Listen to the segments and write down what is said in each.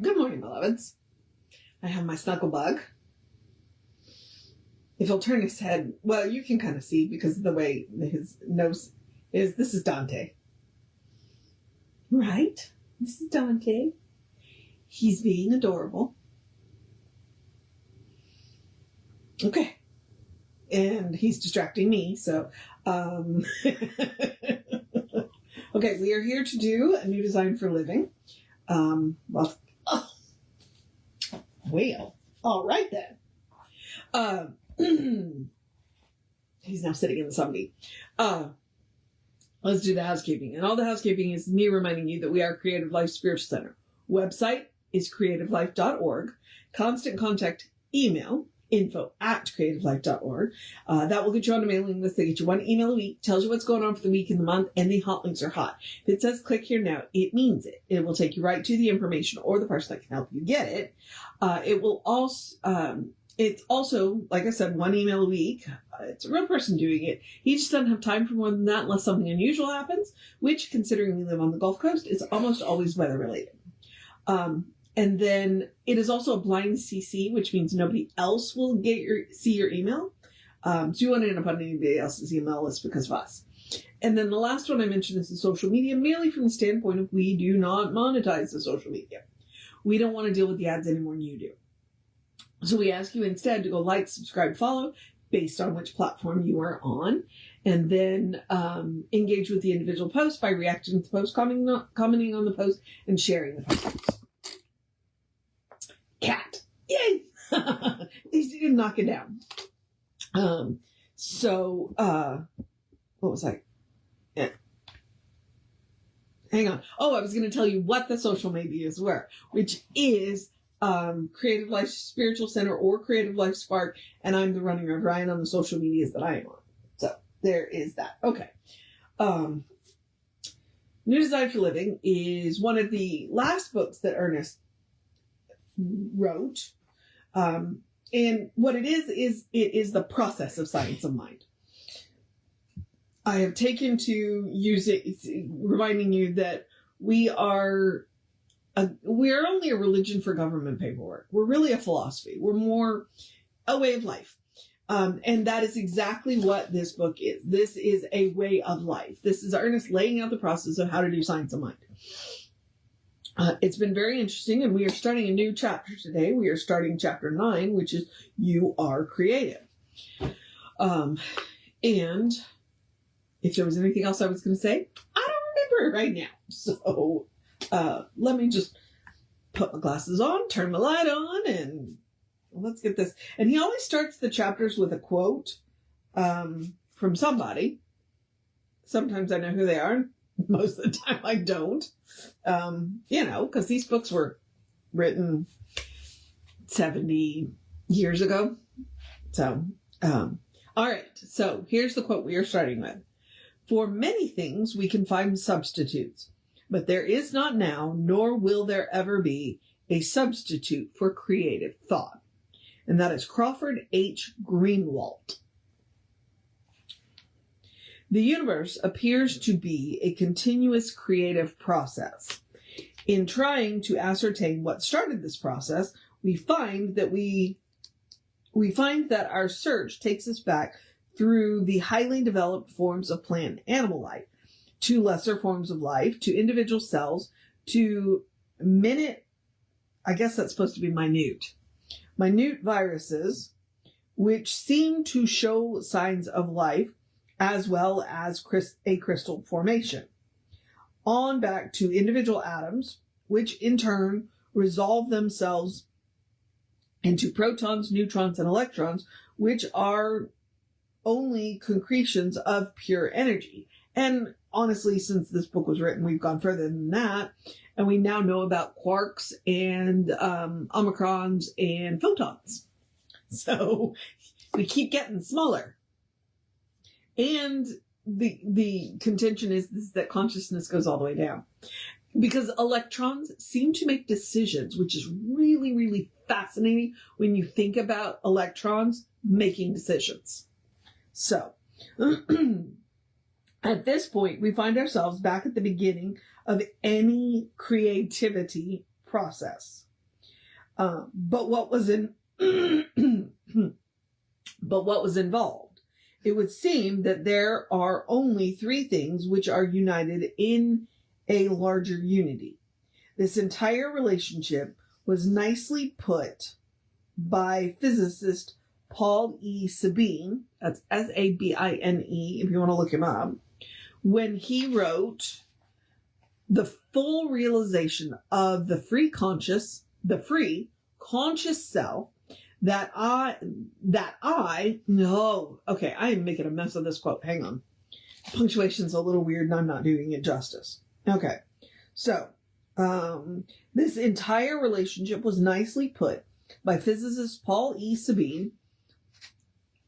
Good morning, beloveds. I have my snuggle bug. If he'll turn his head, well, you can kind of see because of the way his nose is. This is Dante. Right? This is Dante. He's being adorable. Okay. And he's distracting me, so... Okay, we are here to do a new design for living. Well, all right then. He's now sitting in the sunbeam. Let's do the housekeeping. And all the housekeeping is me reminding you that we are Creative Life Spiritual Center. Website is creativelife.org. Constant contact email, info@creativelife.org. That will get you on a mailing list. They get you one email a week, tells you what's going on for the week and the month, and the hot links are hot. If it says click here now, it means it. It will take you right to the information or the person that can help you get it. It will also, it's also, like I said, one email a week. It's a real person doing it. He just doesn't have time for more than that unless something unusual happens, which, considering we live on the Gulf Coast, is almost always weather related. And then it is also a blind CC, which means nobody else will see your email. So you won't end up on anybody else's email list because of us. And then the last one I mentioned is the social media, merely from the standpoint of we do not monetize the social media. We don't want to deal with the ads any more than you do. So we ask you instead to go like, subscribe, follow, based on which platform you are on, and then engage with the individual post by reacting to the post, commenting on the post, and sharing the post. Cat. Yay! At least you didn't knock it down. What was I? Yeah. Hang on. Oh, I was going to tell you what the social medias were, which is Creative Life Spiritual Center or Creative Life Spark, and I'm the running of Ryan on the social medias that I am on. So there is that. Okay. New Design for Living is one of the last books that Ernest wrote. And what it is the process of science of mind. I have taken to use it, reminding you that we are only a religion for government paperwork. We're really a philosophy. We're more a way of life. And that is exactly what this book is. This is a way of life. This is Ernest laying out the process of how to do science of mind. It's been very interesting, and we are starting a new chapter today. We are starting chapter 9, which is You Are Creative. And if there was anything else I was going to say, I don't remember it right now. So let me just put my glasses on, turn my light on, and let's get this. And he always starts the chapters with a quote from somebody. Sometimes I know who they are. Most of the time I don't. Because these books were written 70 years ago. So, all right. So here's the quote we are starting with. For many things we can find substitutes, but there is not now, nor will there ever be, a substitute for creative thought. And that is Crawford H. Greenwald. The universe appears to be a continuous creative process. In trying to ascertain what started this process, we find that our search takes us back through the highly developed forms of plant and animal life, to lesser forms of life, to individual cells, to minute viruses, which seem to show signs of life, as well as a crystal formation, on back to individual atoms, which in turn resolve themselves into protons, neutrons, and electrons, which are only concretions of pure energy. And honestly, since this book was written, we've gone further than that, and we now know about quarks and omicrons and photons. So we keep getting smaller. And the contention is that consciousness goes all the way down. Because electrons seem to make decisions, which is really, really fascinating when you think about electrons making decisions. So, at this point, we find ourselves back at the beginning of any creativity process. But what was in, but what was involved? It would seem that there are only three things which are united in a larger unity. This entire relationship was nicely put by physicist Paul E. Sabine, that's Sabine, if you want to look him up, when he wrote the full realization of the free conscious self I am making a mess of this quote. Hang on. Punctuation's a little weird and I'm not doing it justice. Okay. So, this entire relationship was nicely put by physicist Paul E. Sabine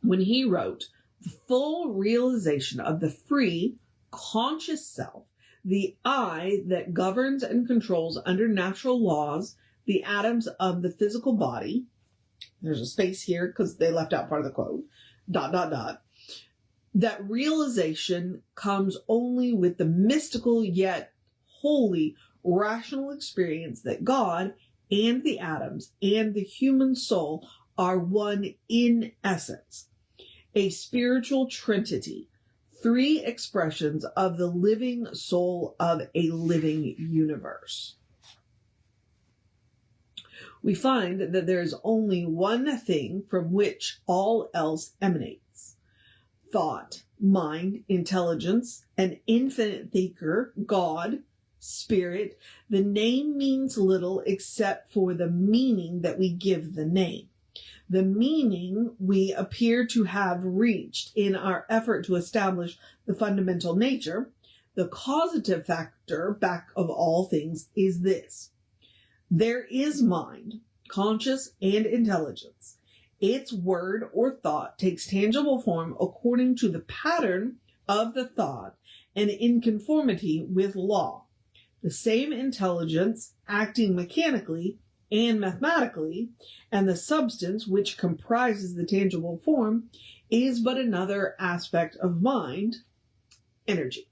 when he wrote the full realization of the free conscious self, the I that governs and controls under natural laws the atoms of the physical body. There's a space here because they left out part of the quote. ... That realization comes only with the mystical yet wholly rational experience that God and the atoms and the human soul are one in essence. A spiritual trinity, three expressions of the living soul of a living universe. We find that there is only one thing from which all else emanates. Thought, mind, intelligence, an infinite thinker, God, spirit. The name means little except for the meaning that we give the name. The meaning we appear to have reached in our effort to establish the fundamental nature, the causative factor back of all things is this. There is mind, conscious and intelligence. Its word or thought takes tangible form according to the pattern of the thought and in conformity with law. The same intelligence acting mechanically and mathematically, and the substance which comprises the tangible form is but another aspect of mind, energy.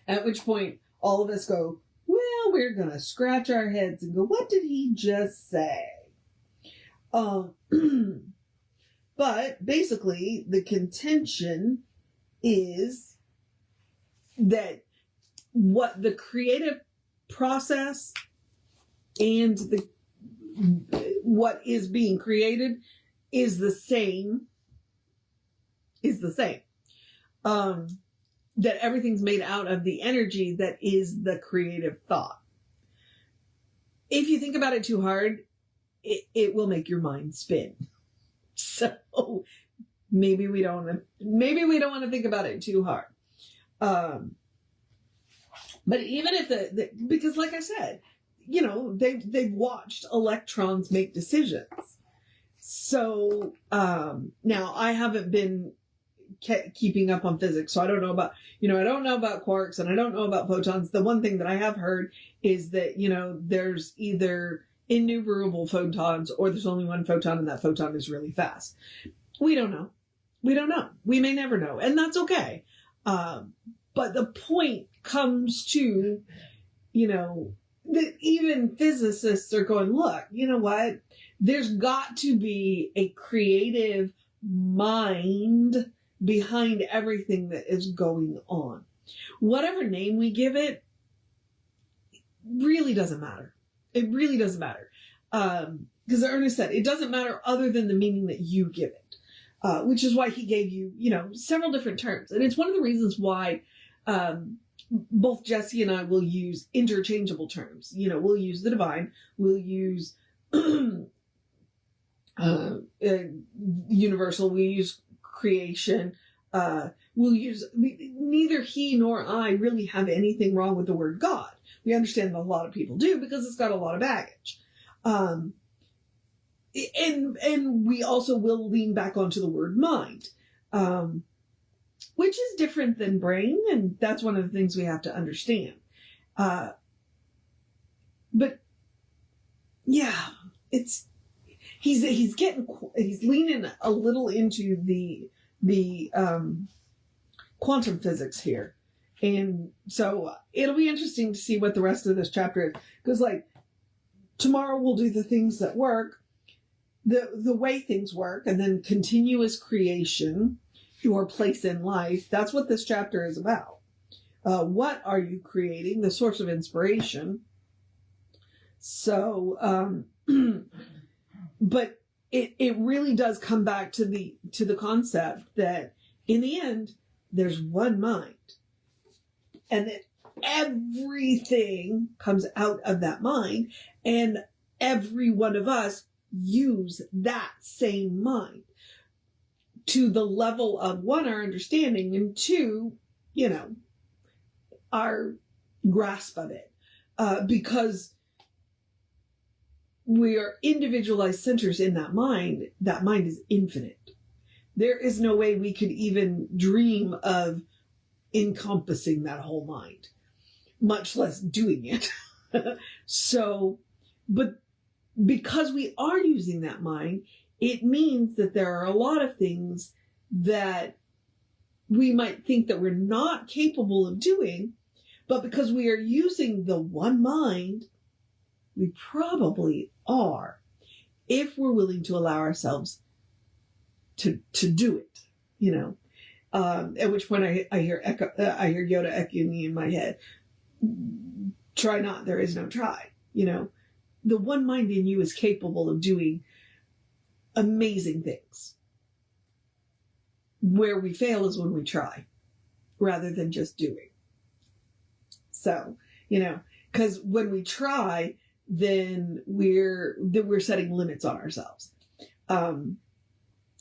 At which point all of us go, well, we're going to scratch our heads and go, what did he just say? But basically the contention is that what the creative process and what is being created is the same. That everything's made out of the energy that is the creative thought. If you think about it too hard, it will make your mind spin. So maybe we don't want to think about it too hard. But even if because like I said, they've watched electrons make decisions. So now I haven't been keeping up on physics, so I don't know about quarks and I don't know about photons. The one thing that I have heard is that there's either innumerable photons or there's only one photon and that photon is really fast. We don't know. We may never know, and that's okay. But the point comes to that even physicists are going, look, you know what? There's got to be a creative mind behind everything that is going on. Whatever name we give it really doesn't matter. It really doesn't matter. Because Ernest said, it doesn't matter other than the meaning that you give it. Which is why he gave you, several different terms. And it's one of the reasons why both Jesse and I will use interchangeable terms. We'll use the divine, we'll use universal, we use creation, neither he nor I really have anything wrong with the word God. We understand that a lot of people do because it's got a lot of baggage. And we also will lean back onto the word mind. Which is different than brain, and that's one of the things we have to understand. But yeah, he's leaning a little into the quantum physics here, and so it'll be interesting to see what the rest of this chapter is, because tomorrow we'll do the things that work, the way things work, and then continuous creation, your place in life. That's what this chapter is about. What are you creating? The source of inspiration. So, but it really does come back to the concept that in the end, there's one mind, and that everything comes out of that mind, and every one of us use that same mind to the level of, one, our understanding, and two, our grasp of it, because we are individualized centers in that mind. That mind is infinite. There is no way we could even dream of encompassing that whole mind, much less doing it. So, but because we are using that mind, it means that there are a lot of things that we might think that we're not capable of doing, but because we are using the one mind, we probably are, if we're willing to allow ourselves to do it, at which point I hear Yoda echoing me in my head. Try not, there is no try. The one mind in you is capable of doing amazing things. Where we fail is when we try rather than just doing. So, because when we try, then we're setting limits on ourselves.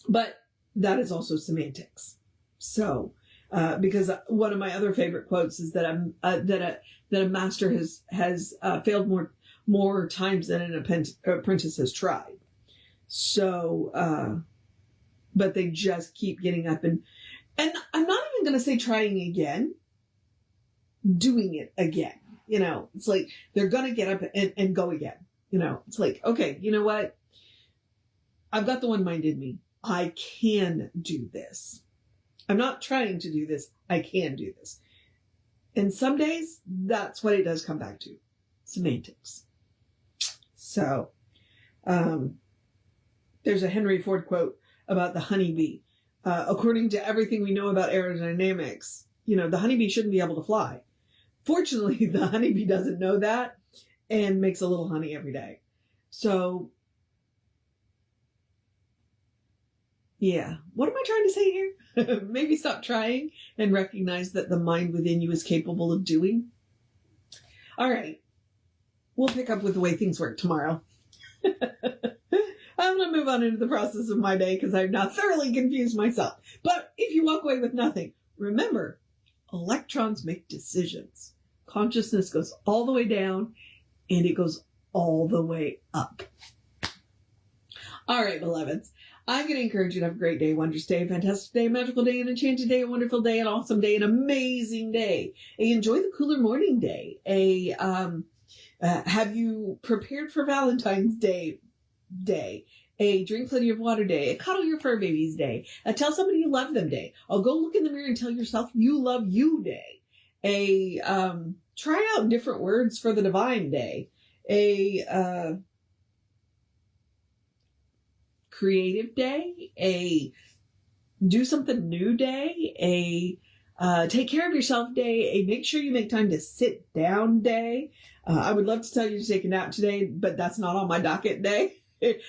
But that is also semantics. So, because one of my other favorite quotes is that a master has failed more times than an apprentice has tried. So, but they just keep getting up, and I'm not even going to say trying again, doing it again. It's like they're going to get up and go again. It's like, okay, you know what? I've got the one mind in me. I can do this. I'm not trying to do this. I can do this. And some days, that's what it does come back to. Semantics. So, there's a Henry Ford quote about the honeybee. According to everything we know about aerodynamics, the honeybee shouldn't be able to fly. Fortunately, the honeybee doesn't know that and makes a little honey every day. So, yeah. What am I trying to say here? Maybe stop trying and recognize that the mind within you is capable of doing. All right. We'll pick up with the way things work tomorrow. I'm going to move on into the process of my day because I've now thoroughly confused myself. But if you walk away with nothing, remember, electrons make decisions. Consciousness goes all the way down and it goes all the way up. All right, beloveds. I'm going to encourage you to have a great day, wondrous day, a fantastic day, a magical day, an enchanted day, a wonderful day, an awesome day, an amazing day. Enjoy the cooler morning day. Have you prepared for Valentine's Day? A drink plenty of water day, a cuddle your fur babies day, a tell somebody you love them day, a go look in the mirror and tell yourself you love you day, a try out different words for the divine day, a creative day, a do something new day, a take care of yourself day, a make sure you make time to sit down day. I would love to tell you to take a nap today, but that's not on my docket day.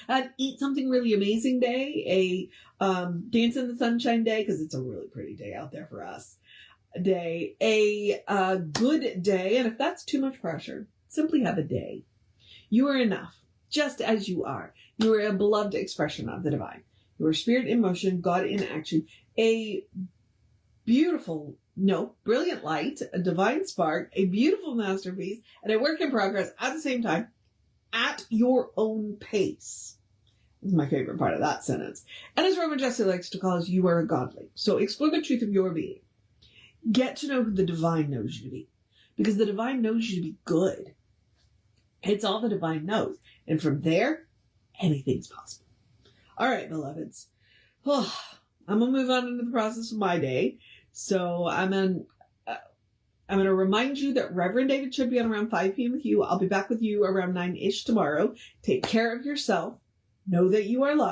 An eat something really amazing day, a dance in the sunshine day, because it's a really pretty day out there for us, day, a good day, and if that's too much pressure, simply have a day. You are enough, just as you are. You are a beloved expression of the divine. You are spirit in motion, God in action, a brilliant light, a divine spark, a beautiful masterpiece, and a work in progress at the same time, at your own pace. Is my favorite part of that sentence. And as Roman Jesse likes to call us, you are a godly. So explore the truth of your being. Get to know who the divine knows you to be. Because the divine knows you to be good. It's all the divine knows. And from there, anything's possible. All right, beloveds. I'm going to move on into the process of my day. So I'm I'm going to remind you that Reverend David should be on around 5 p.m. with you. I'll be back with you around 9-ish tomorrow. Take care of yourself. Know that you are loved.